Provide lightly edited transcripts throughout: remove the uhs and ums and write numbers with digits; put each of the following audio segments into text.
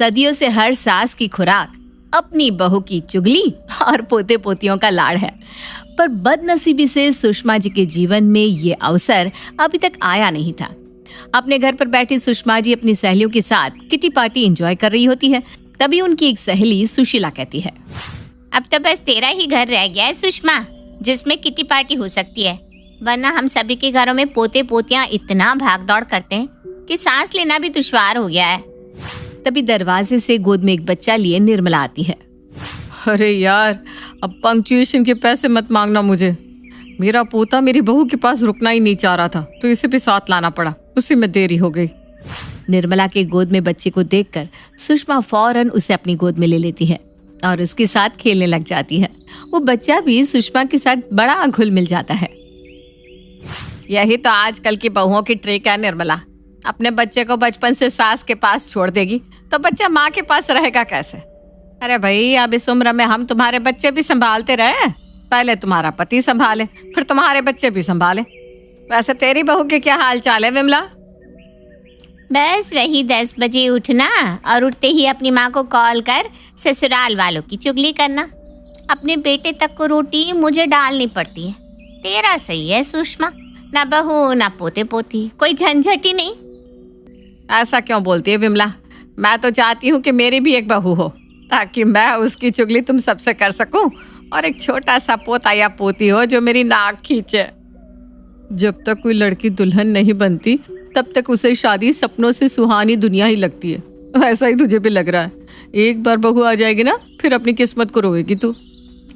सदियों से हर सास की खुराक अपनी बहू की चुगली और पोते पोतियों का लाड़ है। पर बदनसीबी से सुषमा जी के जीवन में ये अवसर अभी तक आया नहीं था। अपने घर पर बैठी सुषमा जी अपनी सहेलियों के साथ किटी पार्टी एंजॉय कर रही होती है। तभी उनकी एक सहेली सुशीला कहती है, अब तो बस तेरा ही घर रह गया है सुषमा, जिसमें किटी पार्टी हो सकती है, वरना हम सभी के घरों में पोते पोतियां इतना भाग दौड़ करते हैं कि सांस लेना भी दुश्वार हो गया है। तभी दरवाजे से गोद में एक बच्चा लिए निर्मला आती है। अरे यार, अब पंक्चुएशन के पैसे मत मांगना मुझे। मेरा पोता मेरी बहू के पास रुकना ही नहीं चाह रहा था, तो इसे भी साथ लाना पड़ा, उसी में देरी हो गई। निर्मला के गोद में बच्चे को देखकर सुषमा फौरन उसे अपनी गोद में ले लेती है और उसके साथ खेलने लग जाती है। वो बच्चा भी सुषमा के साथ बड़ा घुल मिल जाता है। यही तो आजकल की बहुओं की ट्रिक है निर्मला। अपने बच्चे को बचपन से सास के पास छोड़ देगी तो बच्चा माँ के पास रहेगा कैसे? अरे भाई, अब इस उम्र में हम तुम्हारे बच्चे भी संभालते रहे, पहले तुम्हारा पति संभाले, फिर तुम्हारे बच्चे भी संभाले। वैसे तेरी बहू के क्या हाल चाल है विमला? बस वही 10 बजे उठना और उठते ही अपनी माँ को कॉल कर ससुराल वालों की चुगली करना। अपने बेटे तक को रोटी मुझे डालनी पड़ती है। तेरा सही है सुषमा, ना बहू ना पोते पोती, कोई झंझट ही नहीं। ऐसा क्यों बोलती है विमला? मैं तो चाहती हूँ कि मेरी भी एक बहू हो, ताकि मैं उसकी चुगली तुम सबसे कर सकूं और एक छोटा सा पोता या पोती हो जो मेरी नाक खींचे। जब तक कोई लड़की दुल्हन नहीं बनती तब तक उसे शादी सपनों से सुहानी दुनिया ही लगती है। ऐसा ही तुझे भी लग रहा है। एक बार बहू आ जाएगी ना, फिर अपनी किस्मत को रोएगी तू।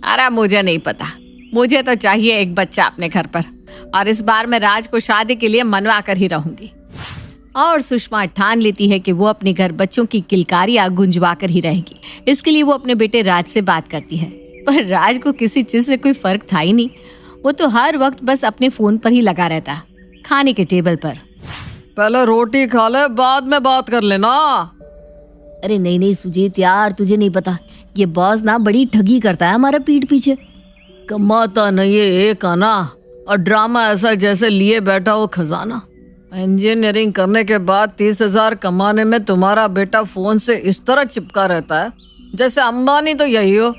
अरे मुझे नहीं पता, मुझे तो चाहिए एक बच्चा अपने घर पर, और इस बार मैं राज को शादी के लिए मनवा कर ही रहूंगी। और सुषमा ठान लेती है कि वो अपने घर बच्चों की किलकारियां गुंजवा कर ही रहेगी। इसके लिए वो अपने बेटे राज से बात करती है, पर राज को किसी चीज से कोई फर्क था ही नहीं। वो तो हर वक्त बस अपने फोन पर ही लगा रहता, खाने के टेबल पर। पहले रोटी खा ले, बाद में बात कर लेना। अरे नहीं नहीं सुजीत यार, तुझे नहीं पता, ये बॉस ना बड़ी ठगी करता है हमारे पीठ पीछे। कमाता नहीं है एक आना, और ड्रामा ऐसा जैसे लिए बैठा हो खजाना। इंजीनियरिंग करने के बाद 30,000 कमाने में तुम्हारा बेटा फोन से इस तरह चिपका रहता है जैसे अंबानी तो यही हो।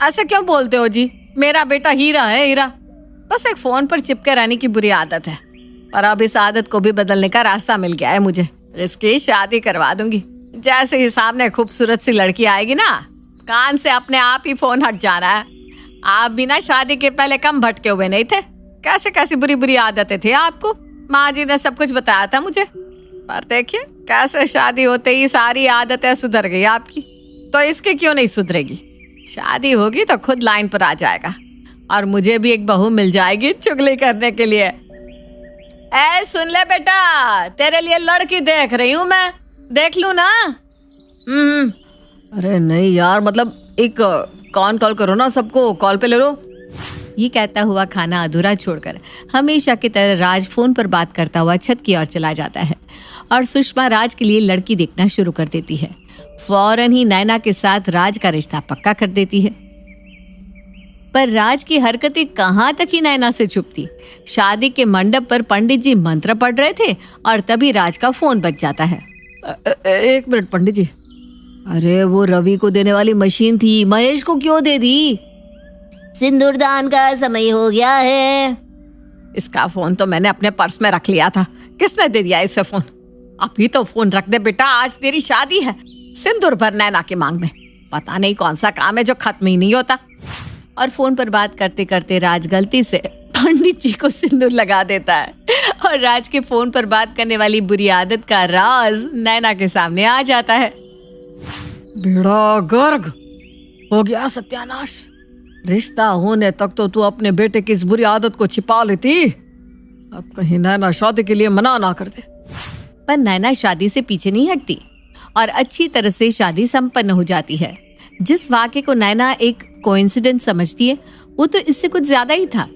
ऐसे क्यों बोलते हो जी? मेरा बेटा हीरा है, हीरा। बस एक फोन पर चिपके रहने की बुरी आदत है, पर अब इस आदत को भी बदलने का रास्ता मिल गया है मुझे। इसकी शादी करवा दूंगी। जैसे ही सामने खूबसूरत सी लड़की आएगी ना, कान से अपने आप ही फोन हट जाना है। आप भी ना शादी के पहले कम भटके हुए नहीं थे। कैसे कैसी बुरी बुरी आदतें थी आपको, माँ जी ने सब कुछ बताया था मुझे। पर देखिए कैसे शादी होते ही सारी आदतें सुधर गई आपकी। तो इसकी क्यों नहीं सुधरेगी? शादी होगी तो खुद लाइन पर आ जाएगा, और मुझे भी एक बहू मिल जाएगी चुगली करने के लिए। ऐ सुन ले बेटा, तेरे लिए लड़की देख रही हूँ मैं, देख लूं ना? अरे नहीं यार, मतलब एक कॉल करो ना, सबको कॉल पे ले लो। ये कहता हुआ खाना अधूरा छोड़कर हमेशा की तरह राज फोन पर बात करता हुआ छत की ओर चला जाता है, और सुषमा राज के लिए लड़की देखना शुरू कर देती है। फौरन ही नैना के साथ राज का रिश्ता पक्का कर देती है। पर राज की हरकतें कहाँ तक ही नैना से छुपती। शादी के मंडप पर पंडित जी मंत्र पढ़ रहे थे और तभी राज का फोन बज जाता है। एक मिनट पंडित जी। अरे वो रवि को देने वाली मशीन थी, महेश को क्यों दे दी? सिंदूरदान का समय हो गया है। इसका फोन तो मैंने अपने पर्स में रख लिया था। किसने दे दिया इसे फोन? अभी तो फोन रख दे बेटा, आज तेरी शादी है। सिंदूर भर नैना की मांग में। पता नहीं कौन सा काम है जो खत्म ही नहीं होता। और फोन पर बात करते करते राज गलती से पंडित जी को सिंदूर लगा देता है, और राज के फोन पर बात करने वाली बुरी आदत का राज नैना के सामने आ जाता है। बेड़ा गर्ग हो गया, सत्यानाश। रिश्ता होने तक तो तू अपने बेटे की इस बुरी आदत को छिपा लेती। अब कहीं नैना शादी के लिए मना ना कर दे। पर नैना शादी से पीछे नहीं हटती और अच्छी तरह से शादी संपन्न हो जाती है। जिस वाक़े को नैना एक कोइंसिडेंस समझती है, वो तो इससे कुछ ज्यादा ही था।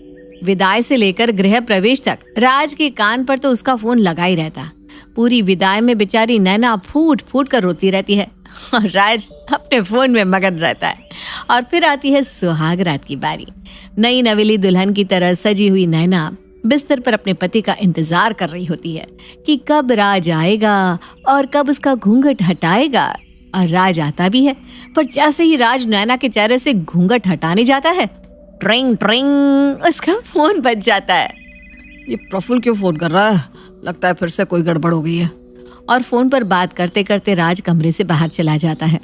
विदाई से लेकर गृह प्रवेश तक राज के कान पर तो उसका फोन लगा ही रहता। पूरी विदाई में बेचारी नैना फूट फूट कर रोती रहती है और राज अपने फोन में मगन रहता है। और फिर आती है सुहाग रात की बारी। नई नवेली दुल्हन की तरह सजी हुई नैना बिस्तर पर अपने पति का इंतजार कर रही होती है कि कब राज आएगा और कब उसका घूंघट हटाएगा। और राज आता भी है। पर जैसे ही राज नैना के चेहरे से घूंघट हटाने जाता है, ट्रिंग ट्रिंग उसका फोन बज जाता है। ये प्रफुल्ल क्यों फोन कर रहा है? लगता है फिर से कोई गड़बड़ हो गई है। और फोन पर बात करते करते राज कमरे से बाहर चला जाता है।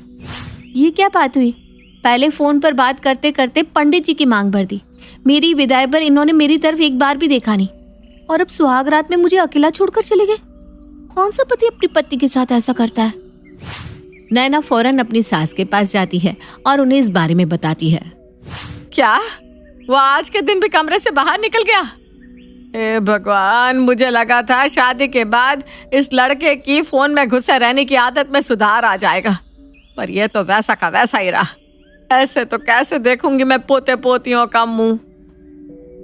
ये क्या बात हुई? पहले फोन पर बात करते करते पंडित जी की मांग भर दी, मेरी विदाई पर इन्होंने मेरी तरफ एक बार भी देखा नहीं, और अब सुहाग रात में मुझे अकेला छोड़कर चले गए। कौन सा पति अपनी पत्नी के साथ ऐसा करता है? नैना फौरन अपनी सास के पास जाती है और उन्हें इस बारे में बताती है। क्या वो आज के दिन भी कमरे से बाहर निकल गया? ए भगवान, मुझे लगा था शादी के बाद इस लड़के की फोन में घुसे रहने की आदत में सुधार आ जाएगा, पर ये तो वैसा का वैसा ही रहा। ऐसे तो कैसे देखूंगी मैं पोते पोतियों का मुंह?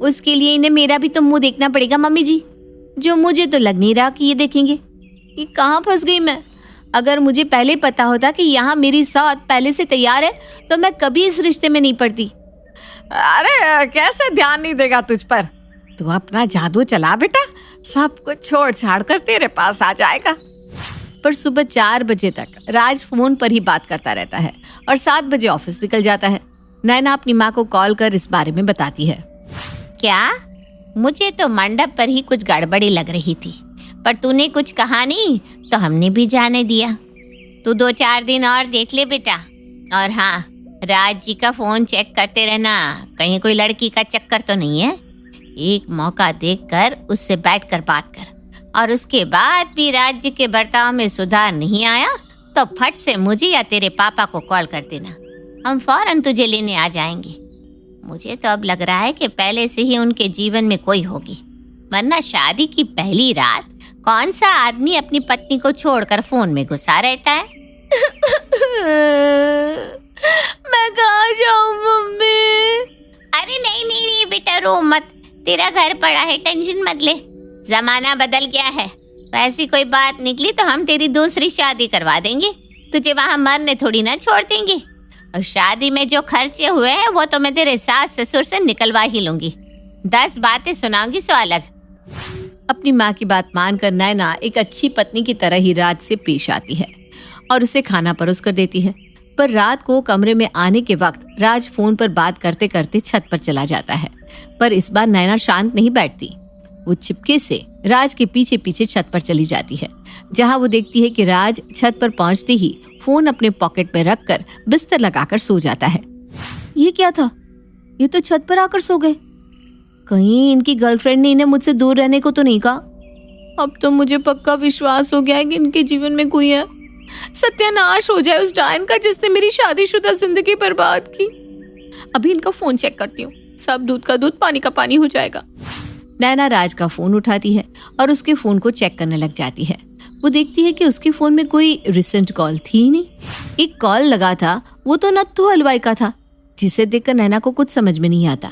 उसके लिए इन्हें मेरा भी तो मुंह देखना पड़ेगा मम्मी जी, जो मुझे तो लग नहीं रहा कि ये देखेंगे। ये कहाँ फंस गई मैं? अगर मुझे पहले पता होता कि यहाँ मेरी साथ पहले से तैयार है तो मैं कभी इस रिश्ते में नहीं पड़ती। अरे कैसे ध्यान नहीं देगा तुझ पर? तू अपना जादू चला बेटा, सब कुछ छोड़ छाड़ कर तेरे पास आ जाएगा। पर सुबह 4 बजे तक राज फोन पर ही बात करता रहता है और 7 बजे ऑफिस निकल जाता है। नैना अपनी माँ को कॉल कर इस बारे में बताती है। क्या? मुझे तो मंडप पर ही कुछ गड़बड़ी लग रही थी, पर तूने कुछ कहा नहीं तो हमने भी जाने दिया। तू 2-4 दिन और देख ले बेटा। और हाँ, राज जी का फोन चेक करते रहना, कहीं कोई लड़की का चक्कर तो नहीं है। एक मौका देखकर उससे बैठकर बात कर, और उसके बाद भी राज्य के बर्ताव में सुधार नहीं आया तो फट से मुझे या तेरे पापा को कॉल कर देना, हम फौरन तुझे लेने आ जाएंगे। मुझे तो अब लग रहा है कि पहले से ही उनके जीवन में कोई होगी, वरना शादी की पहली रात कौन सा आदमी अपनी पत्नी को छोड़कर फोन में घुसा रहता है? मैं कहाँ जाऊँ मम्मी? अरे नहीं नहीं नहीं बेटा, रो मत, तेरा घर पड़ा है, टेंशन मत ले। जमाना बदल गया है, ऐसी कोई बात निकली तो हम तेरी दूसरी शादी करवा देंगे, तुझे वहाँ मरने थोड़ी ना छोड़ देंगे। और शादी में जो खर्चे हुए हैं वो तो मैं तेरे सास ससुर से निकलवा ही लूंगी। 10 बातें सुनाऊंगी सो अलग। अपनी माँ की बात मानकर नैना एक अच्छी पत्नी की तरह ही राज से पेश आती है और उसे खाना परोस कर देती है। पर रात को कमरे में आने के वक्त राज फोन पर बात करते करते छत पर चला जाता है। पर इस बार नैना शांत नहीं बैठती, वो चिपके से राज के पीछे पीछे छत पर चली जाती है, जहाँ वो देखती है कि राज छत पर पहुंचते ही फोन अपने पॉकेट में रखकर बिस्तर लगाकर सो जाता है। ये क्या था? ये तो छत पर आकर सो गए। कहीं इनकी गर्लफ्रेंड ने इन्हें मुझसे दूर रहने को तो नहीं कहा? अब तो मुझे पक्का विश्वास हो गया है कि इनके जीवन में कोई है। सत्यानाश हो जाए उस डायन का जिसने मेरी शादीशुदा जिंदगी बर्बाद की। अभी इनका फोन चेक करती हूँ, सब दूध का दूध पानी का पानी हो जाएगा। नैना राज का फोन उठाती है और उसके फोन को चेक करने लग जाती है। वो देखती है कि उसके फोन में कोई रिसेंट कॉल थी ही नहीं। एक कॉल लगा था, वो तो नत्थू हलवाई का था, जिसे देखकर नैना को कुछ समझ में नहीं आता।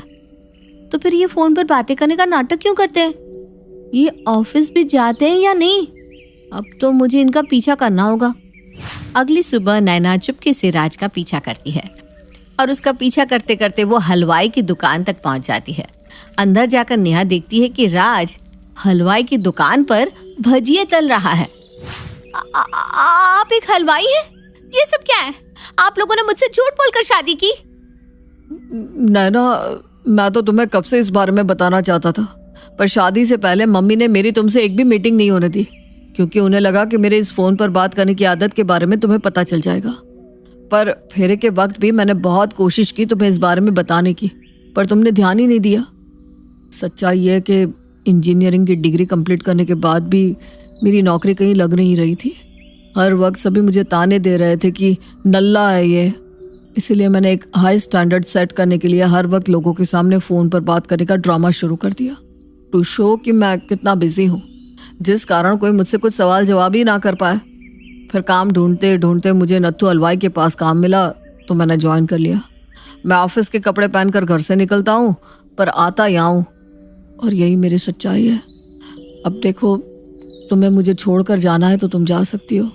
तो फिर ये फोन पर बातें करने का नाटक क्यों करते हैं? ये ऑफिस भी जाते हैं या नहीं? अब तो मुझे इनका पीछा करना होगा। अगली सुबह नैना चुपके से राज का पीछा करती है और उसका पीछा करते करते वो हलवाई की दुकान तक पहुंच जाती है। अंदर जाकर नेहा देखती है कि राज हलवाई की दुकान पर भजिए तल रहा है। आप एक हलवाई हैं? ये सब क्या है? आप लोगों ने मुझसे झूठ बोलकर शादी की? नैना, मैं तो तुम्हें कब से इस बारे में बताना चाहता था, पर शादी से पहले मम्मी ने मेरी तुमसे एक भी मीटिंग नहीं होने दी, क्योंकि उन्हें लगा कि मेरे इस फोन पर बात करने की आदत के बारे में तुम्हें पता चल जाएगा। पर फेरे के वक्त भी मैंने बहुत कोशिश की तुम्हें इस बारे में बताने की, पर तुमने ध्यान ही नहीं दिया। सच्चाई है कि इंजीनियरिंग की डिग्री कंप्लीट करने के बाद भी मेरी नौकरी कहीं लग नहीं रही थी। हर वक्त सभी मुझे ताने दे रहे थे कि नल्ला है ये। इसीलिए मैंने एक हाई स्टैंडर्ड सेट करने के लिए हर वक्त लोगों के सामने फ़ोन पर बात करने का ड्रामा शुरू कर दिया, टू शो कि मैं कितना बिजी हूँ, जिस कारण कोई मुझसे कुछ सवाल जवाब ही ना कर पाए। फिर काम ढूंढते ढूंढते मुझे नत्थू हलवाई के पास काम मिला तो मैंने ज्वाइन कर लिया। मैं ऑफिस के कपड़े पहनकर घर से निकलता हूँ, पर आता यहाँ हूँ, और यही मेरी सच्चाई है। अब देखो, तुम्हें मुझे छोड़कर जाना है तो तुम जा सकती हो।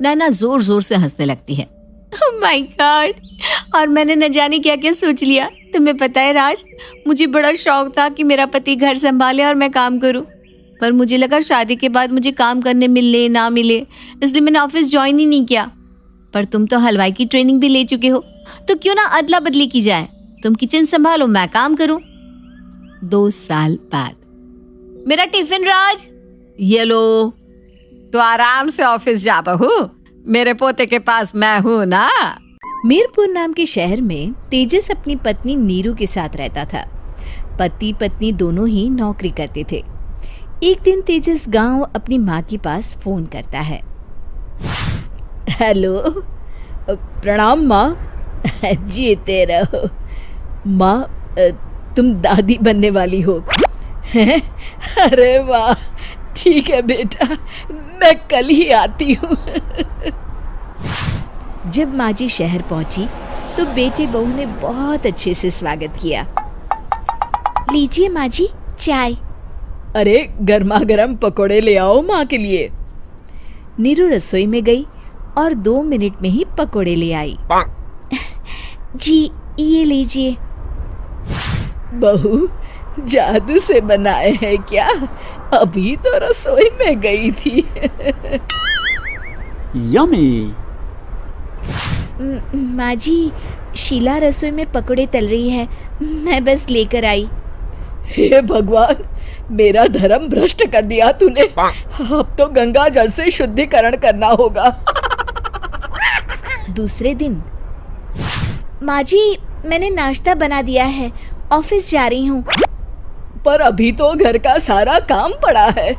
नैना जोर जोर से हंसने लगती है। ओह माय गॉड, और मैंने न जाने क्या क्या सोच लिया। तुम्हें पता है राज, मुझे बड़ा शौक था कि मेरा पति घर संभाले और मैं काम करूं, पर मुझे लगा शादी के बाद मुझे काम करने मिले ना मिले, इसलिए मैंने ऑफिस ज्वाइन ही नहीं किया। पर तुम तो हलवाई की ट्रेनिंग भी ले चुके हो, तो क्यों ना अदला बदली की जाए, तुम किचन संभालो मैं काम करूं। 2 साल बाद, मेरा टिफिन राज। ये लो, तो आराम से ऑफिस जा बहू, मेरे पोते के पास मैं हूँ ना। मीरपुर नाम के शहर में तेजस अपनी पत्नी नीरू के साथ रहता था। पति पत्नी दोनों ही नौकरी करते थे। एक दिन तेजस गांव अपनी माँ के पास फोन करता है। हेलो, प्रणाम माँ। जीते रहो माँ, तुम दादी बनने वाली हो हैं? अरे वाह, ठीक है बेटा, मैं कल ही आती हूँ। जब माँ जी शहर पहुंची तो बेटे बहू ने बहुत अच्छे से स्वागत किया। लीजिए माँ जी चाय। अरे गर्मा गर्म पकोड़े ले आओ माँ के लिए। नीरू रसोई में गई और 2 मिनट में ही पकोड़े ले आई। जी ये लीजिए। बहू जादू से बनाए हैं क्या? अभी तो रसोई में गई थी। यम्मी। माँ जी, शीला रसोई में पकोड़े तल रही है, मैं बस लेकर आई। हे भगवान, मेरा धर्म भ्रष्ट कर दिया तूने। अब तो गंगा जल से शुद्धिकरण करना होगा। दूसरे दिन, माँ जी मैंने नाश्ता बना दिया है, ऑफिस जा रही हूँ। पर अभी तो घर का सारा काम पड़ा है।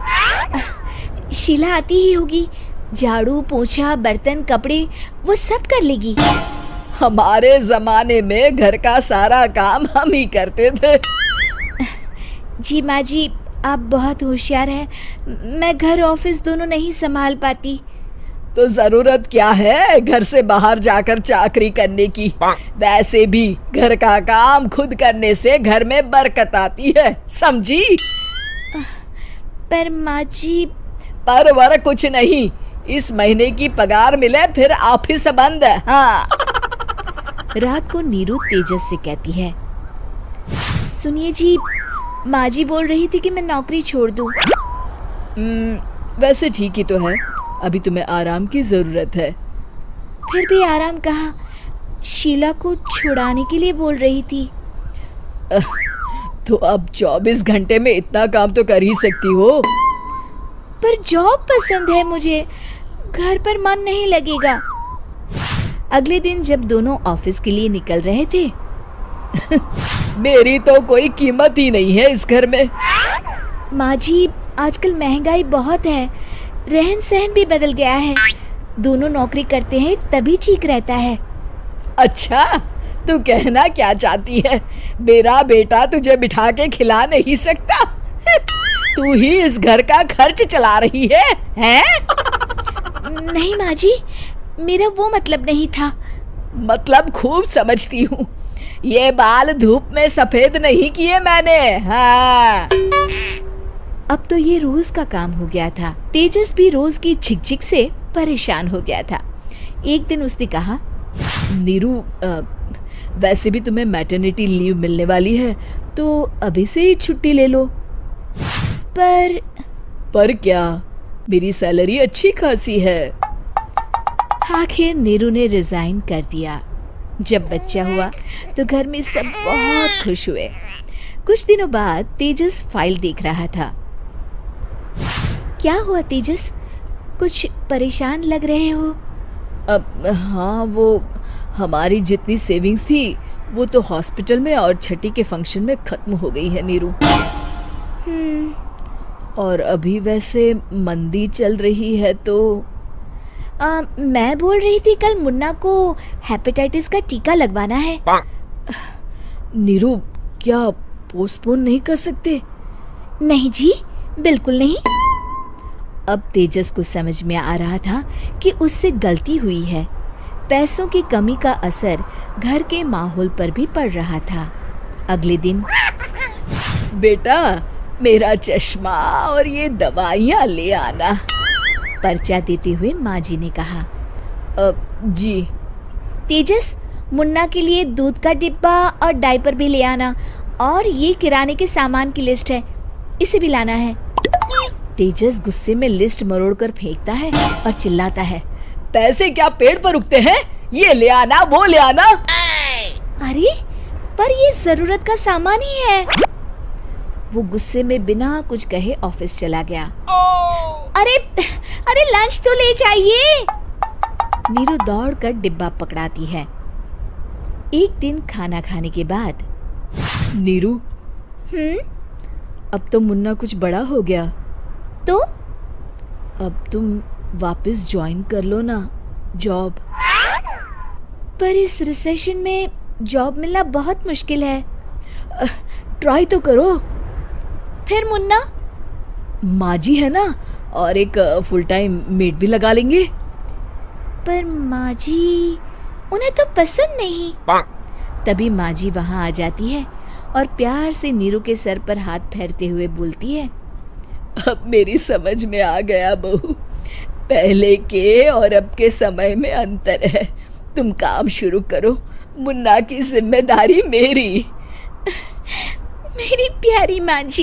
शीला आती ही होगी, झाड़ू पोछा बर्तन कपड़े वो सब कर लेगी। हमारे जमाने में घर का सारा काम हम ही करते थे। जी माँ जी, आप बहुत होशियार हैं, मैं घर ऑफिस दोनों नहीं संभाल पाती। तो जरूरत क्या है घर से बाहर जाकर चाकरी करने की? वैसे भी घर का काम खुद करने से घर में बरकत आती है, समझी? पर माँ जी। पर वर कुछ नहीं, इस महीने की पगार मिले फिर ऑफिस बंद। हाँ। रात को नीरू तेजस से कहती है, सुनिए जी, माँ जी बोल रही थी कि मैं नौकरी छोड़ दूं। वैसे ठीक ही तो है, अभी तुम्हें आराम की जरूरत है। फिर भी आराम कहाँ, शीला को छुड़ाने के लिए बोल रही थी। तो अब 24 घंटे में इतना काम तो कर ही सकती हो। पर जॉब पसंद है मुझे, घर पर मन नहीं लगेगा। अगले दिन जब दोनों ऑफिस के लिए निकल रहे थे, मेरी तो कोई कीमत ही नहीं है इस घर में। माँ जी, आजकल महंगाई बहुत है, रहन सहन भी बदल गया है, दोनों नौकरी करते हैं तभी ठीक रहता है। अच्छा, तू कहना क्या चाहती है? मेरा बेटा तुझे बिठा के खिला नहीं सकता? तू ही इस घर का खर्च चला रही है, हैं? नहीं माँ जी, मेरा वो मतलब नहीं था। मतलब खूब समझती हूँ, ये बाल धूप में सफेद नहीं किए मैंने। हाँ। अब तो ये रोज का काम हो गया था। तेजस भी रोज की झिकझिक से परेशान हो गया था। एक दिन उसने कहा, नीरू, वैसे भी तुम्हें मैटरनिटी लीव मिलने वाली है, तो अभी से ही छुट्टी ले लो। पर क्या, मेरी सैलरी अच्छी खासी है। आखिर नीरू ने रिजाइन कर दिया। जब बच्चा हुआ तो घर में सब बहुत खुश हुए। कुछ दिनों बाद तेजस फाइल देख रहा था। क्या हुआ तेजस, कुछ परेशान लग रहे हो? हाँ, वो हमारी जितनी सेविंग्स थी वो तो हॉस्पिटल में और छठी के फंक्शन में खत्म हो गई है नीरू। और अभी वैसे मंदी चल रही है तो मैं बोल रही थी कल मुन्ना को हेपेटाइटिस का टीका लगवाना है। नीरू, क्या पोस्टपोन नहीं कर सकते? नहीं जी, बिल्कुल नहीं। अब तेजस को समझ में आ रहा था कि उससे गलती हुई है। पैसों की कमी का असर घर के माहौल पर भी पड़ रहा था। अगले दिन, बेटा मेरा चश्मा और ये दवाइयाँ ले आना, पर्चा देते हुए माँ जी ने कहा। जी। तेजस, मुन्ना के लिए दूध का डिब्बा और डायपर भी ले आना, और ये किराने के सामान की लिस्ट है, इसे भी लाना है। तेजस गुस्से में लिस्ट मरोड़कर फेंकता है और चिल्लाता है, पैसे क्या पेड़ पर उगते हैं? ये ले आना, वो ले आना। अरे पर ये जरूरत का सामान ही है। वो गुस्से में बिना कुछ कहे ऑफिस चला गया। अरे अरे लंच तो ले जाइए। नीरू दौड़कर डिब्बा पकड़ाती है। एक दिन खाना खाने के बाद, नीरू, अब तो मुन्ना कुछ बड़ा हो गया, तो अब तुम वापस ज्वाइन कर लो ना जॉब। पर इस रिसेशन में जॉब मिलना बहुत मुश्किल है। ट्राई तो करो। फिर मुन्ना? माँ जी है ना, और एक फुल टाइम मेड भी लगा लेंगे। पर माँ जी, उन्हें तो पसंद नहीं। तभी माँ जी वहाँ आ जाती है और प्यार से नीरू के सर पर हाथ फेरते हुए बोलती है, अब मेरी समझ में आ गया बहू, पहले के और अब के समय में अंतर है। तुम काम शुरू करो, मुन्ना की जिम्मेदारी मेरी। मेरी प्यारी माँ जी।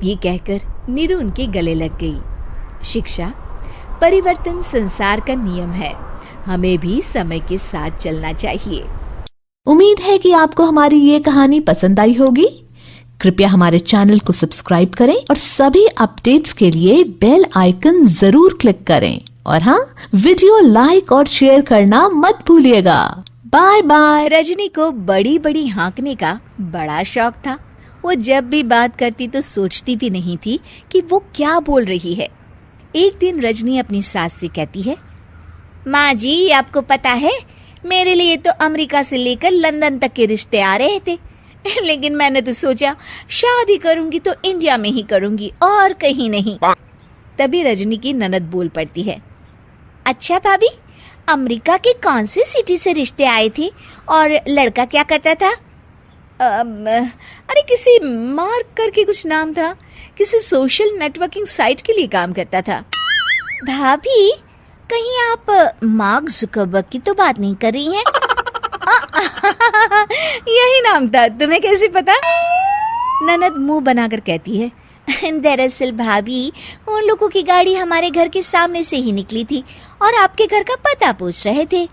ये कहकर नीरू उनके गले लग गई। शिक्षा, परिवर्तन संसार का नियम है, हमें भी समय के साथ चलना चाहिए। उम्मीद है कि आपको हमारी ये कहानी पसंद आई होगी। कृपया हमारे चैनल को सब्सक्राइब करें और सभी अपडेट्स के लिए बेल आइकन जरूर क्लिक करें। और हाँ, वीडियो लाइक और शेयर करना मत भूलिएगा। Bye bye. रजनी को बड़ी बड़ी हाँकने का बड़ा शौक था। वो जब भी बात करती तो सोचती भी नहीं थी कि वो क्या बोल रही है। एक दिन रजनी अपनी सास से कहती है, माँ जी, आपको पता है, मेरे लिए तो अमेरिका से लेकर लंदन तक के रिश्ते आ रहे थे, लेकिन मैंने तो सोचा शादी करूंगी तो इंडिया में ही करूंगी और कहीं नहीं। तभी रजनी की ननद बोल पड़ती है, अच्छा भाभी, अमेरिका के कौन सी सिटी से रिश्ते आए थे और लड़का क्या करता था? अरे किसी मार्क करके कुछ नाम था, किसी सोशल नेटवर्किंग साइट के लिए काम करता था। भाभी, कहीं आप मार्क जुकरबर्ग की तो बात नहीं कर रही हैं? यही नाम था, तुम्हें कैसे पता? ननद मुंह बनाकर कहती है, दरअसल भाभी, उन लोगों की गाड़ी हमारे घर के सामने से ही निकली थी और आपके घर का पता पूछ रहे थे।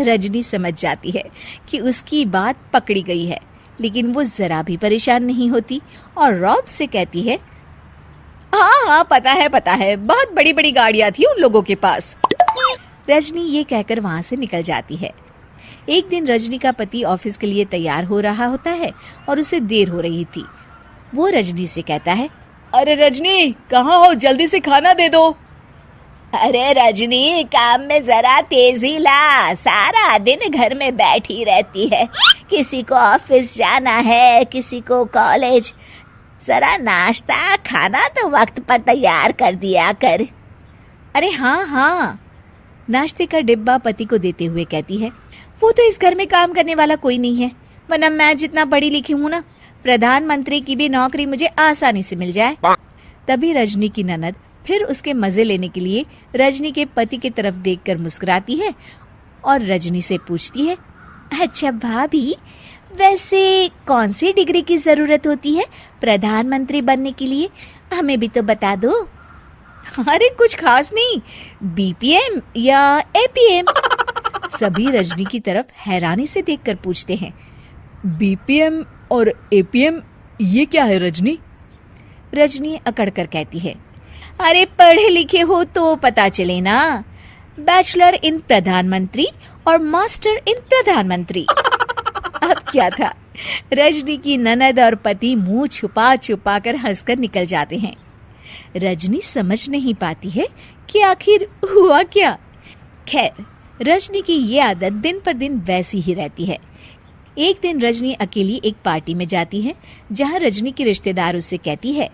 रजनी समझ जाती है कि उसकी बात पकड़ी गई है, लेकिन वो जरा भी परेशान नहीं होती और रॉब से कहती है, हाँ हाँ पता है, बहुत बड़ी बड़ी गाड़ियां थी उन लोगों के पास। रजनी ये कहकर वहां से निकल जाती है। एक दिन रजनी का पति ऑफिस के लिए तैयार हो रहा होता है और उसे देर हो रही थी। वो रजनी से कहता है, अरे रजनी, कहाँ हो? जल्दी से खाना दे दो। अरे रजनी, काम में जरा तेजी ला, सारा दिन घर में बैठी रहती है, किसी को ऑफिस जाना है, किसी को कॉलेज, जरा नाश्ता खाना तो वक्त पर तैयार कर दिया कर। अरे हाँ, नाश्ते का डिब्बा पति को देते हुए कहती है, वो तो इस घर में काम करने वाला कोई नहीं है, वरना मैं जितना पढ़ी लिखी हूँ ना, प्रधानमंत्री की भी नौकरी मुझे आसानी से मिल जाए। तभी रजनी की ननद फिर उसके मजे लेने के लिए रजनी के पति की तरफ देखकर मुस्कुराती है और रजनी से पूछती है, अच्छा भाभी, वैसे कौन सी डिग्री की जरूरत होती है प्रधानमंत्री बनने के लिए? हमें भी तो बता दो। अरे कुछ खास नहीं, बीपीएम या एपीएम। सभी रजनी की तरफ हैरानी से देखकर पूछते हैं, बीपीएम और एपीएम ये क्या है रजनी? रजनी अकड़ कर कहती है, अरे पढ़े लिखे हो तो पता चले ना, बैचलर इन प्रधानमंत्री और मास्टर इन प्रधानमंत्री। अब क्या था, रजनी की ननद और पति मुंह छुपा छुपा कर हंसकर निकल जाते हैं। रजनी समझ नहीं पाती है कि आखिर हुआ क्या। खैर, रजनी की ये आदत दिन पर दिन वैसी ही रहती है। एक दिन रजनी अकेली एक पार्टी में जाती है, जहाँ रजनी की रिश्तेदार उससे कहती है,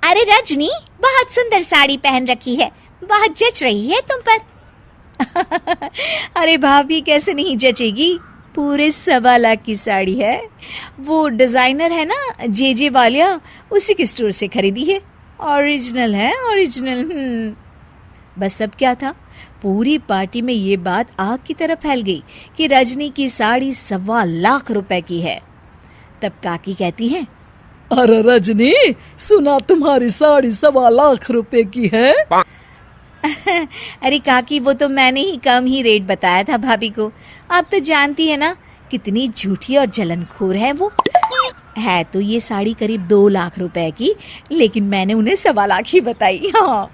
अरे रजनी, बहुत सुंदर साड़ी पहन रखी है, बहुत जच रही है तुम पर। अरे भाभी, कैसे नहीं जचेगी, पूरे 1.25 लाख की साड़ी है, वो डिजाइनर है ना जे वालिया, उसी के स्टोर से खरीदी है, ओरिजिनल है, ओरिजिनल। बस अब क्या था, पूरी पार्टी में ये बात आग की तरह फैल गई कि रजनी की साड़ी 1.25 लाख रुपए की है। तब काकी कहती हैं, अरे रजनी, सुना तुम्हारी साड़ी 1.25 लाख रुपए की है। अरे काकी, वो तो मैंने ही कम ही रेट बताया था भाभी को। आप तो जानती है ना कितनी झूठी और जलनखोर है वो। है तो ये साड़ी करीब 2 लाख रुपए की, लेकिन मैंने उन्हें 1.25 लाख ही बताई। हाँ।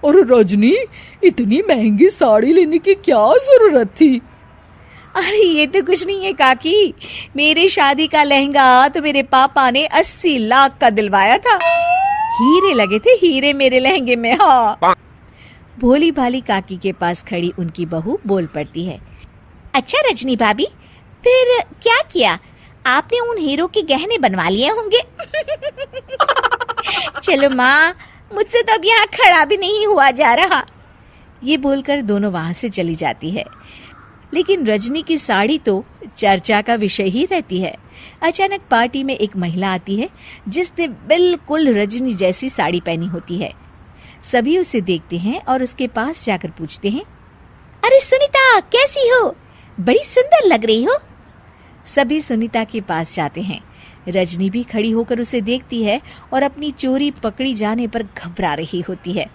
और रजनी, इतनी महंगी साड़ी लेने की क्या जरूरत थी? अरे ये तो कुछ नहीं है काकी, मेरे शादी का लहंगा तो मेरे पापा ने 80 लाख का दिलवाया था। हीरे लगे थे, हीरे मेरे लहंगे में। हाँ। भोली भाली काकी के पास खड़ी उनकी बहू बोल पड़ती है, अच्छा रजनी भाभी, फिर क्या किया आपने? उन हीरो के गहने बनवा लिए होंगे। चलो माँ, मुझसे तो अब यहाँ खड़ा भी नहीं हुआ जा रहा। ये बोलकर दोनों वहां से चली जाती है। लेकिन रजनी की साड़ी तो चर्चा का विषय ही रहती है। अचानक पार्टी में एक महिला आती है जिसने बिल्कुल रजनी जैसी साड़ी पहनी होती है। सभी उसे देखते हैं और उसके पास जाकर पूछते हैं, अरे सुनीता, कैसी हो? बड़ी सुंदर लग रही हो। सभी सुनीता के पास जाते हैं। रजनी भी खड़ी होकर उसे देखती है और अपनी चोरी पकड़ी जाने पर घबरा रही होती है।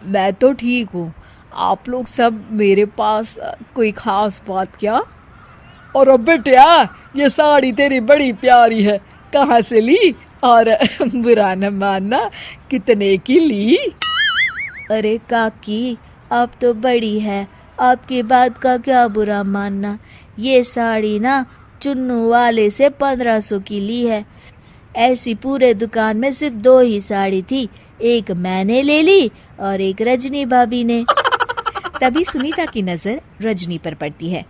मैं तो ठीक हूँ, आप लोग सब मेरे पास कोई खास बात क्या? और अब बेटिया, ये साड़ी तेरी बड़ी प्यारी है, कहाँ से ली? और बुरा न मानना, कितने की ली? अरे काकी, अब तो बड़ी है, आपकी बात का क्या बुरा मानना। ये साड़ी ना चुन्नू वाले से 1500 की ली है। ऐसी पूरे दुकान में सिर्फ 2 ही साड़ी थी, एक मैंने ले ली और एक रजनी भाभी ने। तभी सुनीता की नजर रजनी पर पड़ती है।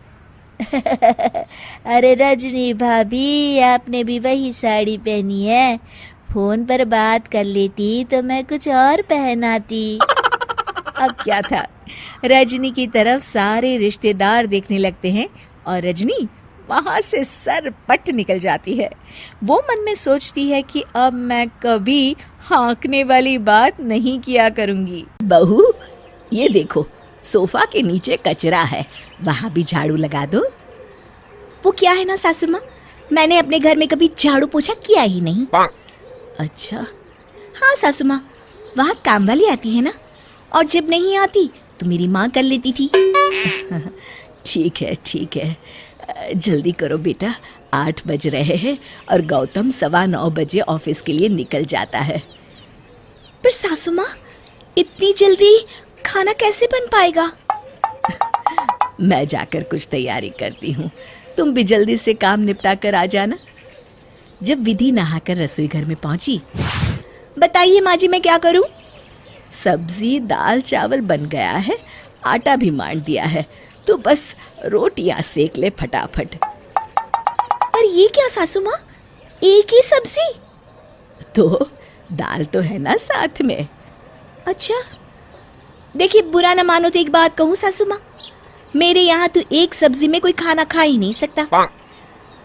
अरे रजनी भाभी, आपने भी वही साड़ी पहनी है। फोन पर बात कर लेती तो मैं कुछ और पहनाती। अब क्या था, रजनी की तरफ सारे रिश्तेदार देखने लगते हैं और रजनी वहां से सरपट निकल जाती है। वो मन में सोचती है कि अब मैं कभी हाँकने वाली बात नहीं किया करूंगी। बहू, ये देखो, सोफा के नीचे कचरा है, वहां भी झाड़ू लगा दो। वो क्या है ना सासू माँ, मैंने अपने घर में कभी झाड़ू पोछा किया ही नहीं। अच्छा। हाँ सासू माँ, वहाँ काम वाली आती है ना, और जब नहीं आती तो मेरी माँ कर लेती थी। ठीक है ठीक है, जल्दी करो बेटा, 8 बज रहे हैं और गौतम 9:15 बजे ऑफिस के लिए निकल जाता है। पर सासू माँ, इतनी जल्दी खाना कैसे बन पाएगा? मैं जाकर कुछ तैयारी करती हूँ, तुम भी जल्दी से काम निपटा कर आ जाना। जब विधि नहाकर रसोई घर में पहुंची, बताइए माँ जी, मैं क्या करूँ? सब्जी दाल चावल बन गया है, आटा भी मान दिया है, तो बस रोटियां सेक ले फटाफट। पर ये क्या सासू माँ, एक ही सब्जी? तो दाल तो है ना साथ में। अच्छा, देखिए बुरा न मानो तो एक बात कहूँ सासू माँ, मेरे यहाँ तो एक सब्जी में कोई खाना खा ही नहीं सकता।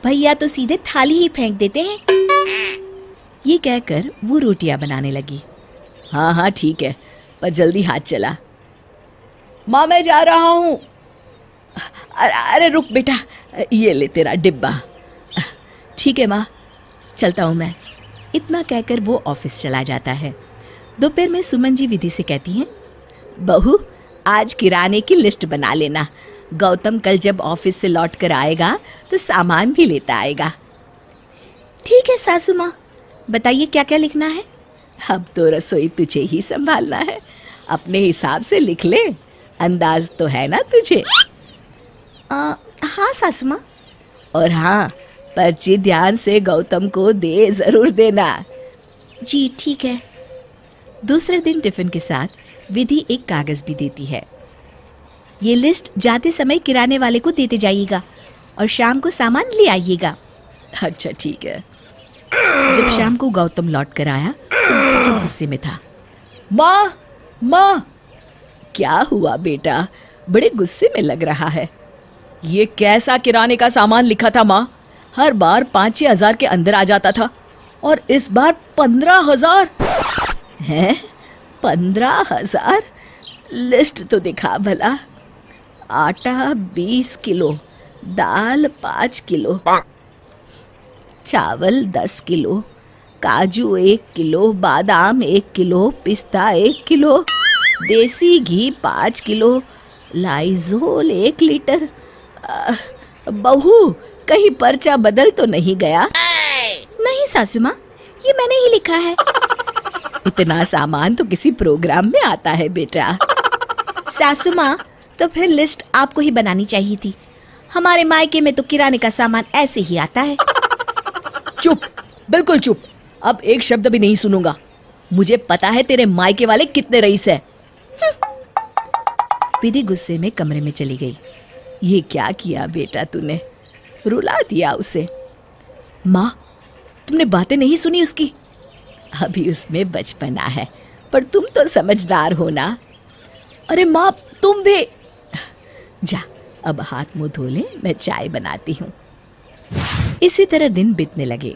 भैया तो सीधे थाली ही फेंक देते हैं। ये कहकर वो रोटियां बनाने लगी। हाँ हाँ ठीक है, पर जल्दी हाथ चला। माँ, मैं जा रहा हूँ। अरे रुक बेटा, ये ले तेरा डिब्बा। ठीक है माँ, चलता हूँ मैं। इतना कहकर वो ऑफिस चला जाता है। दोपहर में सुमन जी विधि से कहती हैं, बहू, आज किराने की लिस्ट बना लेना। गौतम कल जब ऑफिस से लौट कर आएगा तो सामान भी लेता आएगा। ठीक है सासू माँ, बताइए क्या क्या लिखना है? अब तो रसोई तुझे ही संभालना है, अपने हिसाब से लिख ले, अंदाज तो है ना तुझे? हाँ सासू माँ। और हाँ, पर्ची ध्यान से गौतम को दे जरूर देना। जी ठीक है। दूसरे दिन टिफिन के साथ विधि एक कागज भी देती है। ये लिस्ट जाते समय किराने वाले को देते जाइएगा और शाम को सामान ले आइएगा। अच्छा ठीक है। जब शाम को गौतम लौट कर आया तो बहुत गुस्से में था। माँ, क्या हुआ बेटा, बड़े गुस्से में लग रहा है। ये कैसा किराने का सामान लिखा था माँ? हर बार 5-6 हजार के अंदर आ जाता था और इस बार 15,000 है। 15,000? लिस्ट तो दिखा भला। आटा 20 किलो, दाल 5 किलो, चावल 10 किलो, काजू 1 किलो, बादाम 1 किलो, पिस्ता 1 किलो, देसी घी 5 किलो, लाइजोल 1 लीटर। बहू, कहीं पर्चा बदल तो नहीं गया? नहीं सासू माँ, ये मैंने ही लिखा है। इतना सामान तो किसी प्रोग्राम में आता है बेटा। सासू माँ, तो फिर लिस्ट आपको ही बनानी चाहिए थी। हमारे मायके में तो किराने का सामान ऐसे ही आता है। चुप, बिल्कुल चुप। अब एक शब्द भी नहीं सुनूंगा। मुझे पता है तेरे मायके वाले कितने रईस है। विधि गुस्से में कमरे में चली गई। ये क्या किया बेटा तूने? रुला दिया उसे। माँ, तुमने बातें नहीं सुनी उसकी? अभी उसमें बचपना है, पर तुम तो समझदार हो ना। अरे माँ, तुम भी। जा, अब हाथ मुंह धो ले, मैं चाय बनाती हूँ। इसी तरह दिन बीतने लगे,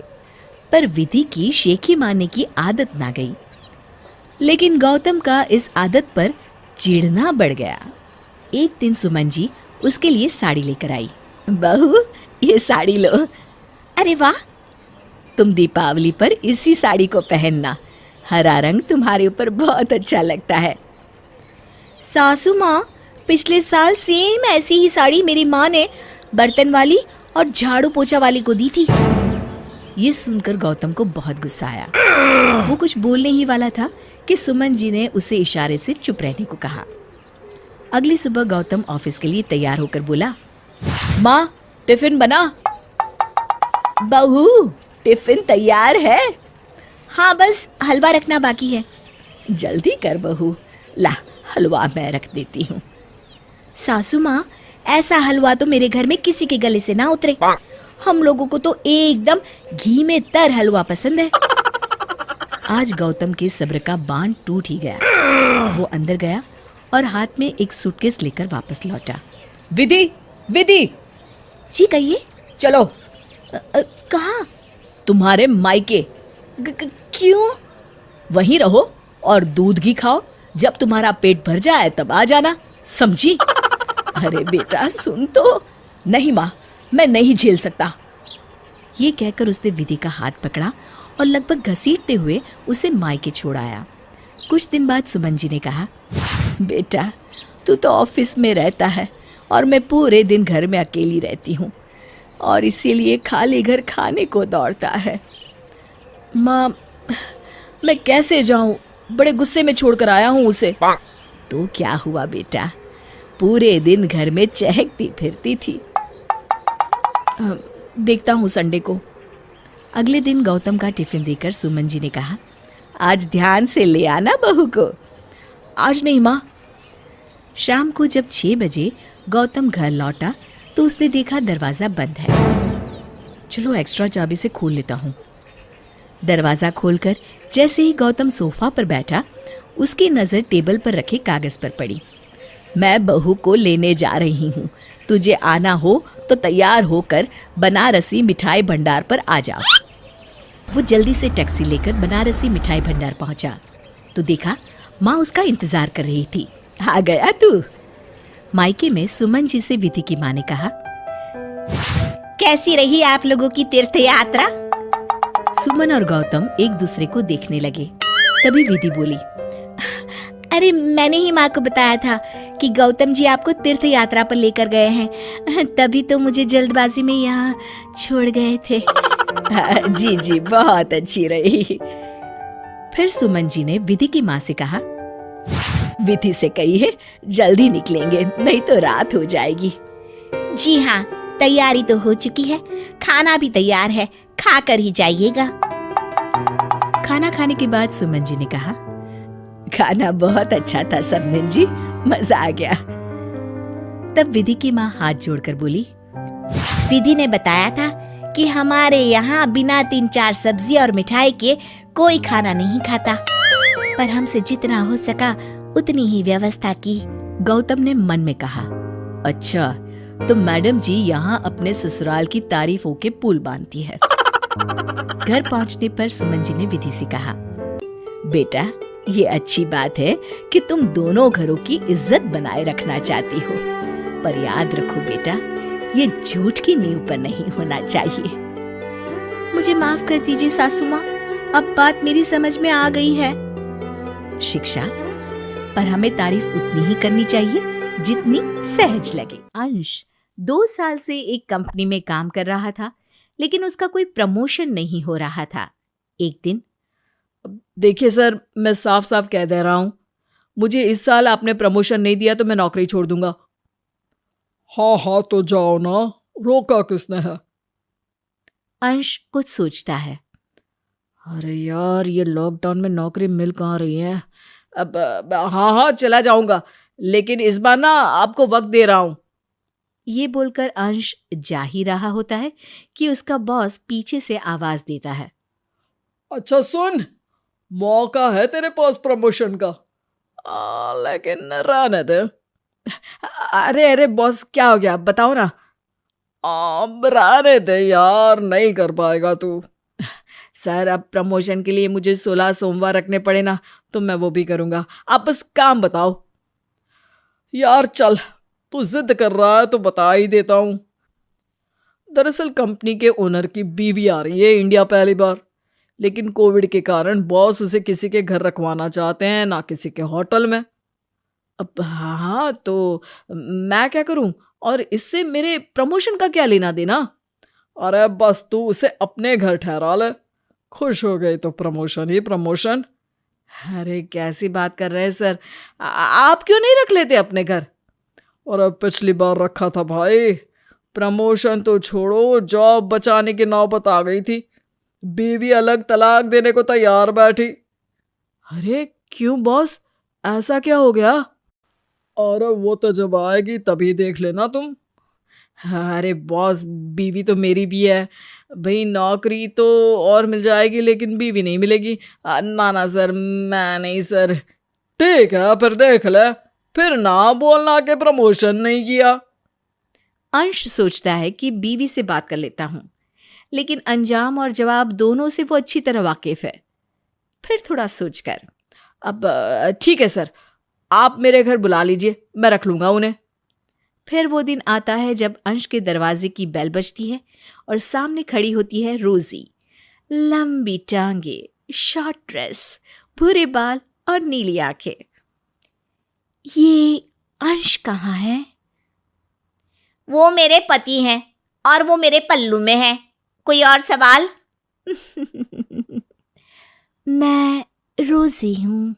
पर विधि की शेखी मारने की आदत ना गई। लेकिन गौतम का इस आदत पर चिढ़ना बढ़ गया। एक दिन सुमन जी उसके लिए साड़ी लेकर आई। बहू, ये साड़ी लो। अरे वाह, तुम दीपावली पर इसी साड़ी को पहनना। हरा रंग तुम्हारे ऊपर बहुत अच्छा लगता है। सासू माँ, पिछले साल सेम ऐसी ही साड़ी मेरी माँ ने बर्तन वाली और झाड़ू पोछा वाली को दी थी। ये सुनकर गौतम को बहुत गुस्सा आया। वो कुछ बोलने ही वाला था कि सुमन जी ने उसे इशारे से चुप रहने को कहा। अगली सुबह गौतम ऑफिस के लिए तैयार होकर बोला, माँ, टिफिन बना। बहू, टिफिन तैयार है? हाँ, बस हलवा रखना बाकी है। जल्दी कर बहू, ला हलवा मैं रख देती हूँ। सासू माँ, ऐसा हलवा तो मेरे घर में किसी के गले से ना उतरे। हम लोगों को तो एकदम घी में तर हलवा पसंद है। आज गौतम के सब्र का बांध टूट ही गया। वो अंदर गया और हाथ में एक सूटकेस लेकर वापस लौटा। विधि, विधि! जी कहिए। चलो। कहाँ? तुम्हारे मायके। क्यों? वहीं रहो और दूध घी खाओ। जब तुम्हारा पेट भर जाए तब आ जाना, समझी? अरे बेटा सुन तो। नहीं माँ, मैं नहीं झेल सकता। ये कहकर उसने विधि का हाथ पकड़ा और लगभग घसीटते हुए उसे मायके छोड़ आया। कुछ दिन बाद सुमन जी ने कहा, बेटा तू तो ऑफिस में रहता है और मैं पूरे दिन घर में अकेली रहती हूँ और इसीलिए खाली घर खाने को दौड़ता है। माँ, मैं कैसे जाऊँ? बड़े गुस्से में छोड़कर आया हूँ उसे। तो क्या हुआ बेटा? पूरे दिन घर में चहकती फिरती थी। देखता हूँ संडे को। अगले दिन गौतम का टिफिन देकर सुमन जी ने कहा, आज ध्यान से ले आना बहू को। आज नहीं माँ। शाम को जब 6 बजे गौतम घर लौटा तो उसने देखा दरवाज़ा बंद है। चलो एक्स्ट्रा चाबी से खोल लेता हूँ। दरवाज़ा खोलकर जैसे ही गौतम सोफा पर बैठा, उसकी नज़र टेबल पर रखे कागज़ पर पड़ी। मैं बहू को लेने जा रही हूँ, तुझे आना हो तो तैयार होकर बनारसी मिठाई भंडार पर आ जा। वो जल्दी से टैक्सी लेकर बनारसी मिठाई भंडार पहुँचा तो देखा माँ उसका इंतज़ार कर रही थी। आ गया तू? मायके में सुमन जी से विधि की माँ ने कहा, कैसी रही आप लोगों की तीर्थ यात्रा? सुमन और गौतम एक दूसरे को देखने लगे। तभी विधि बोली, अरे मैंने ही माँ को बताया था कि गौतम जी आपको तीर्थ यात्रा पर लेकर गए हैं, तभी तो मुझे जल्दबाजी में यहाँ छोड़ गए थे। जी जी, बहुत अच्छी रही। फिर सुमन जी ने विधि की माँ से कहा, विधि से कहिए जल्दी निकलेंगे, नहीं तो रात हो जाएगी। जी हाँ, तैयारी तो हो चुकी है, खाना भी तैयार है, खाकर ही जाइएगा। खाना खाने के बाद सुमन जी ने कहा, खाना बहुत अच्छा था सबनिन जी, मजा आ गया। तब विधि की माँ हाथ जोड़कर बोली, विधि ने बताया था कि हमारे यहाँ बिना 3-4 सब्जी और मिठाई के कोई खाना नहीं खाता, पर हमसे जितना हो सका उतनी ही व्यवस्था की। गौतम ने मन में कहा, अच्छा तो मैडम जी यहाँ अपने ससुराल की तारीफों के पुल बांधती है। घर पहुँचने पर सुमन जी ने विधि से कहा, बेटा ये अच्छी बात है कि तुम दोनों घरों की इज्जत बनाए रखना चाहती हो, पर याद रखो बेटा, ये झूठ की नींव पर नहीं होना चाहिए। मुझे माफ कर दीजिए सासू माँ, अब बात मेरी समझ में आ गई है। शिक्षा, पर हमें तारीफ उतनी ही करनी चाहिए जितनी सहज लगे। अंश 2 साल से एक कंपनी में काम कर रहा था, लेकिन उसका कोई प्रमोशन नहीं हो रहा था। एक दिन, देखिए सर, मैं साफ साफ कह दे रहा हूं, मुझे इस साल आपने प्रमोशन नहीं दिया तो मैं नौकरी छोड़ दूंगा। हाँ तो जाओ ना, रोका किसने है? अंश कुछ सोचता है। अरे यार, ये लॉकडाउन में नौकरी मिल कहाँ रही है? अब हाँ चला जाऊंगा, लेकिन इस बार ना आपको वक्त दे रहा हूं। ये बोलकर अंश जा ही रहा होता है कि उसका बॉस पीछे से आवाज देता है। अच्छा सुन, मौका है तेरे पास प्रमोशन का, लेकिन रहने दे। अरे बॉस, क्या हो गया बताओ ना। रहने दे यार, नहीं कर पाएगा तू। सर, अब प्रमोशन के लिए मुझे 16 सोमवार रखने पड़े ना, तो मैं वो भी करूंगा। आप बस काम बताओ। यार चल, तू जिद कर रहा है तो बता ही देता हूं। दरअसल कंपनी के ओनर की बीवी आ रही है इंडिया पहली बार, लेकिन कोविड के कारण बॉस उसे किसी के घर रखवाना चाहते हैं, ना किसी के होटल में। अब हाँ, तो मैं क्या करूं, और इससे मेरे प्रमोशन का क्या लेना देना? अरे बस तू उसे अपने घर ठहरा ले, खुश हो गई तो प्रमोशन ही प्रमोशन। अरे कैसी बात कर रहे हैं सर, आप क्यों नहीं रख लेते अपने घर? और अब पिछली बार रखा था भाई, प्रमोशन तो छोड़ो, जॉब बचाने की नौबत आ गई थी, बीवी अलग तलाक देने को तैयार बैठी। अरे क्यों बॉस, ऐसा क्या हो गया? और वो तो जब आएगी तभी देख लेना तुम। अरे बॉस, बीवी तो मेरी भी है भाई, नौकरी तो और मिल जाएगी लेकिन बीवी नहीं मिलेगी। ना सर, मैं नहीं सर। ठीक है, फिर देख ले, फिर ना बोलना कि प्रमोशन नहीं किया। अंश सोचता है कि बीवी से बात कर लेता हूं, लेकिन अंजाम और जवाब दोनों से वो अच्छी तरह वाकिफ है। फिर थोड़ा सोचकर, अब ठीक है सर, आप मेरे घर बुला लीजिए, मैं रख लूंगा उन्हें। फिर वो दिन आता है जब अंश के दरवाजे की बेल बजती है और सामने खड़ी होती है रोजी। लंबी टांगे, शॉर्ट ड्रेस, भूरे बाल और नीली आंखें। ये अंश कहाँ है? वो मेरे पति हैं और वो मेरे पल्लू में है। कोई और सवाल? मैं रोजी हूं।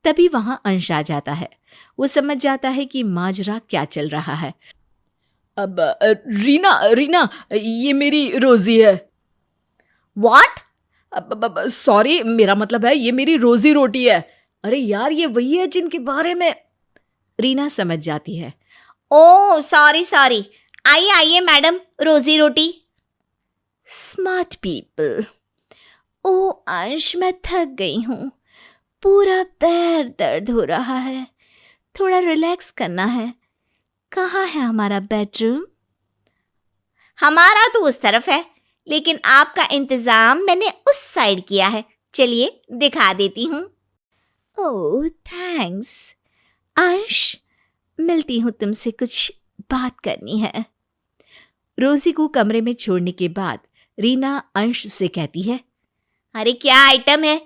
तभी वहां अंश आ जाता है। वो समझ जाता है कि माजरा क्या चल रहा है। अब रीना, ये मेरी रोजी है। व्हाट? सॉरी, मेरा मतलब है ये मेरी रोजी रोटी है। अरे यार, ये वही है जिनके बारे में। रीना समझ जाती है। ओह सॉरी, आइए मैडम, रोजी रोटी। Smart people. ओ अंश, मैं थक गई हूँ, पूरा पैर दर्द हो रहा है, थोड़ा रिलैक्स करना है। कहाँ है हमारा बेडरूम? हमारा तो उस तरफ है, लेकिन आपका इंतजाम मैंने उस साइड किया है। चलिए दिखा देती हूँ। ओह थैंक्स। अंश, मिलती हूँ तुमसे, कुछ बात करनी है। रोजी को कमरे में छोड़ने के बाद रीना अंश से कहती है, अरे क्या आइटम है,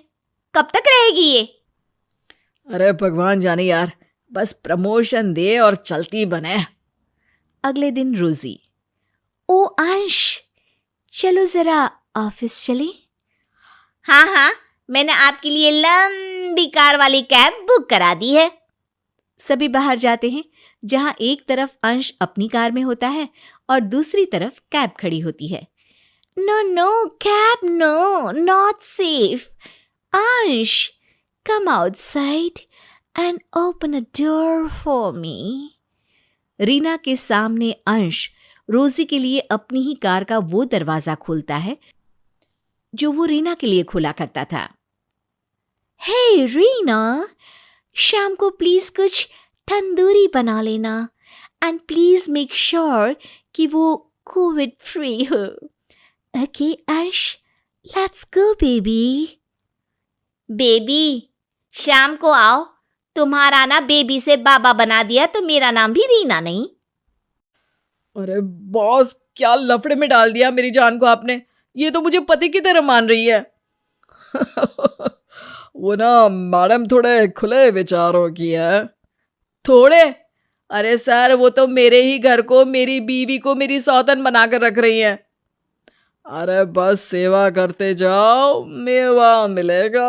कब तक रहेगी ये? अरे भगवान जाने यार, बस प्रमोशन दे और चलती बने। अगले दिन रोजी, ओ अंश, चलो जरा ऑफिस चले। हाँ, मैंने आपके लिए लंबी कार वाली कैब बुक करा दी है। सभी बाहर जाते हैं, जहां एक तरफ अंश अपनी कार में होता है और दूसरी तरफ कैब खड़ी होती है। No cab, no, not safe. Ansh, come outside and open a door for me. Reena के सामने अंश रोजी के लिए अपनी ही कार का वो दरवाजा खोलता है जो वो रीना के लिए खोला करता था। हे रीना, शाम को प्लीज कुछ तंदूरी बना लेना, एंड प्लीज मेक श्योर कि वो कोविड फ्री हो। ओके अंश, लेट्स गो बेबी। बेबी? शाम को आओ, तुम्हारा ना बेबी से बाबा बना दिया तो मेरा नाम भी रीना नहीं। अरे बॉस, क्या लफड़े में डाल दिया मेरी जान को आपने। ये तो मुझे पति की तरह मान रही है। वो ना मैडम थोड़े खुले विचारों की है। थोड़े? अरे सर, वो तो मेरे ही घर को, मेरी बीवी को मेरी सौतन बना कर रख रही है। अरे बस सेवा करते जाओ, मेवा मिलेगा।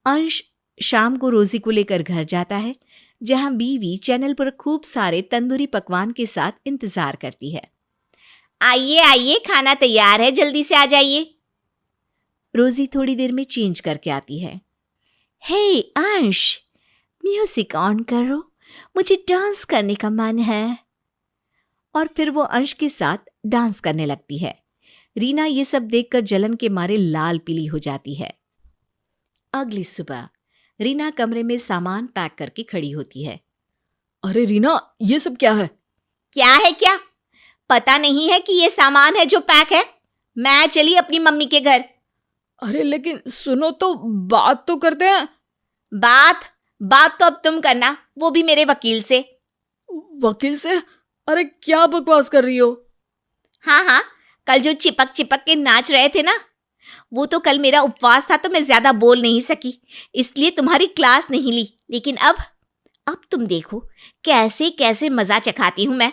अंश शाम को रोजी को लेकर घर जाता है, जहां बीवी चैनल पर खूब सारे तंदूरी पकवान के साथ इंतजार करती है। आइए आइए, खाना तैयार है, जल्दी से आ जाइए। रोजी थोड़ी देर में चेंज करके आती है। हे अंश, म्यूजिक ऑन करो, मुझे डांस करने का मन है। और फिर वो अंश के साथ डांस करने लगती है। रीना ये सब देखकर जलन के मारे लाल पीली हो जाती है। अगली सुबह रीना कमरे में सामान पैक करके खड़ी होती है। अरे रीना, ये सब क्या है? क्या है क्या? पता नहीं है कि ये सामान है जो पैक है? मैं चली अपनी मम्मी के घर। अरे लेकिन सुनो तो, बात तो करते हैं। बात तो अब तुम करना, वो भी मेरे वकील से। वकील से? अरे क्या बकवास कर रही हो? हाँ, कल जो चिपक चिपक के नाच रहे थे ना, वो तो कल मेरा उपवास था तो मैं ज्यादा बोल नहीं सकी, इसलिए तुम्हारी क्लास नहीं ली। लेकिन अब तुम देखो कैसे कैसे मजा चखाती हूं मैं।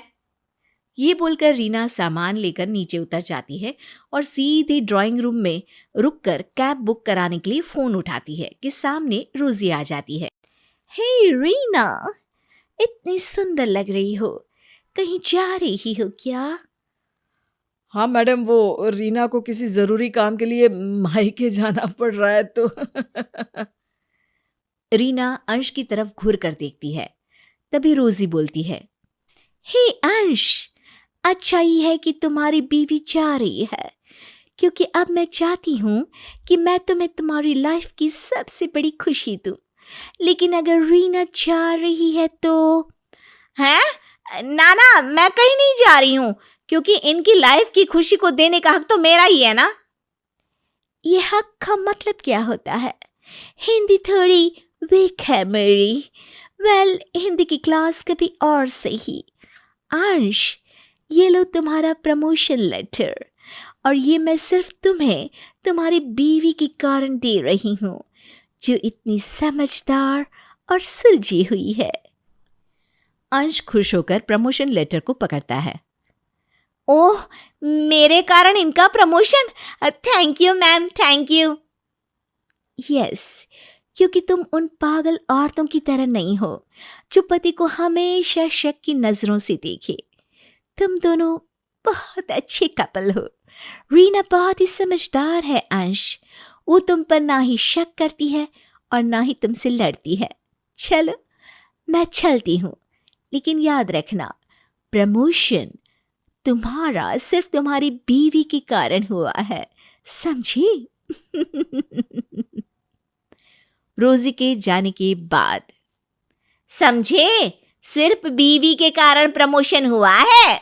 ये बोलकर रीना सामान लेकर नीचे उतर जाती है और सीधे ड्राइंग रूम में रुककर कैब बुक कराने के लिए फोन उठाती है कि सामने रोजी आ जाती है। हे रीना, इतनी सुंदर लग रही हो, कहीं जा रही हो क्या? हाँ मैडम, वो रीना को किसी जरूरी काम के लिए मायके जाना पड़ रहा है तो। रीना अंश की तरफ घूर कर देखती है। तभी रोजी बोलती है, हे अंश, अच्छा ही है कि तुम्हारी बीवी जा रही है, क्योंकि अब मैं चाहती हूं कि मैं तुम्हें तुम्हारी लाइफ की सबसे बड़ी खुशी दूं। लेकिन अगर रीना जा रही है तो? हैं? ना, मैं कहीं नहीं जा रही हूं, क्योंकि इनकी लाइफ की खुशी को देने का हक तो मेरा ही है ना। ये हक का मतलब क्या होता है? हिंदी थोड़ी वीक है मेरी। वेल, हिंदी की क्लास कभी और सही। अंश, ये लो तुम्हारा प्रमोशन लेटर, और ये मैं सिर्फ तुम्हें तुम्हारी बीवी के कारण दे रही हूँ, जो इतनी समझदार और सुलझी हुई है। अंश खुश होकर प्रमोशन लेटर को पकड़ता है। ओह, मेरे कारण इनका promotion? Thank you ma'am, thank you. Yes, क्योंकि तुम उन पागल औरतों की तरह नहीं हो जो पति को हमेशा शक की नजरों से देखे। तुम दोनों बहुत अच्छे कपल हो। रीना बहुत ही समझदार है अंश, वो तुम पर ना ही शक करती है और ना ही तुमसे लड़ती है। चलो, मैं चलती हूँ, लेकिन याद रखना, प्रमोशन तुम्हारा सिर्फ तुम्हारी बीवी के कारण हुआ है, समझी? रोजी के जाने के बाद। समझे? सिर्फ बीवी के कारण प्रमोशन हुआ है।